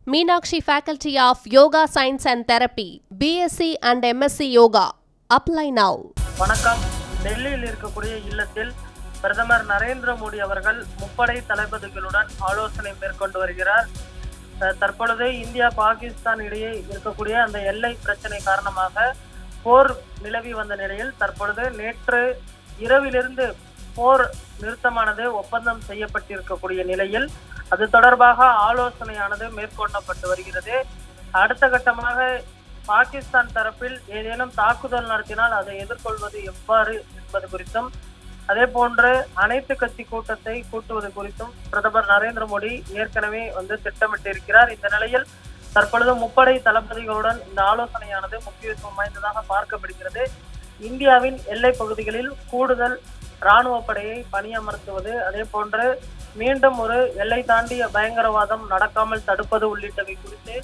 Meenakshi Faculty of Yoga Science and Therapy, BSc and MSc Yoga. Apply now. வணக்கம். டெல்லியில் இருக்கக்கூடிய இல்லத்தில் பிரதமர் நரேந்திர மோடி அவர்கள் முப்படை தளபதிகளுடன் ஆலோசனை மேற்கொண்டு வருகிறார். தற்பொழுது இந்தியா பாகிஸ்தான் இடையே இருக்கக்கூடிய அந்த எல்லை பிரச்சனை காரணமாக போர் நிலவி வந்த நிலையில் தற்பொழுது நேற்று இரவிலிருந்து போர் நிறுத்தமானது ஒப்பந்தம் செய்யப்பட்டிருக்கக்கூடிய நிலையில் அது தொடர்பாக ஆலோசனையானது மேற்கொள்ளப்பட்டு வருகிறது. அடுத்த கட்டமாக பாகிஸ்தான் தரப்பில் ஏதேனும் தாக்குதல் நடத்தினால் அதை எதிர்கொள்வது எவ்வாறு என்பது குறித்தும் அதே போன்று அனைத்து கட்சி கூட்டத்தை கூட்டுவது குறித்தும் பிரதமர் நரேந்திர மோடி ஏற்கனவே திட்டமிட்டிருக்கிறார். இந்த நிலையில் தற்பொழுது முப்படை தளபதிகளுடன் இந்த ஆலோசனையானது முக்கியத்துவம் வாய்ந்ததாக பார்க்கப்படுகிறது. இந்தியாவின் எல்லை பகுதிகளில் கூடுதல் இராணுவ படையை பணியமர்த்துவது, அதே போன்று மீண்டும் ஒரு எல்லை தாண்டிய பயங்கரவாதம் நடக்காமல் தடுப்பது உள்ளிட்டவை குறித்து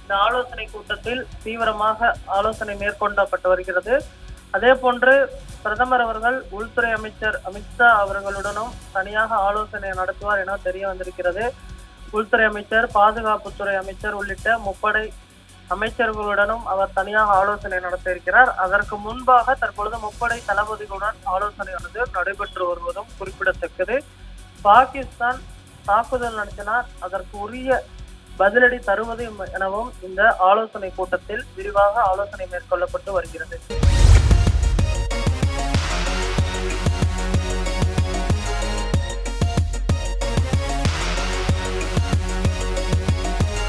இந்த ஆலோசனை கூட்டத்தில் தீவிரமாக ஆலோசனை மேற்கொள்ளப்பட்டு வருகிறது. அதே போன்று பிரதமர் அவர்கள் உள்துறை அமைச்சர் அமித்ஷா அவர்களுடனும் தனியாக ஆலோசனை நடத்துவார் என தெரிய வந்திருக்கிறது. உள்துறை அமைச்சர், பாதுகாப்புத்துறை அமைச்சர் உள்ளிட்ட முப்படை அமைச்சர்களுடனும் அவர் தனியாக ஆலோசனை நடத்த இருக்கிறார். அதற்கு முன்பாக தற்பொழுது முப்படை தளபதிகளுடன் ஆலோசனையானது நடைபெற்று வருவதும் குறிப்பிடத்தக்கது. பாகிஸ்தான் தாக்குதல் நடத்தினால் அதற்கு உரிய பதிலடி தருவது எனவும் இந்த ஆலோசனை கூட்டத்தில் விரிவாக ஆலோசனை மேற்கொள்ளப்பட்டு வருகிறது.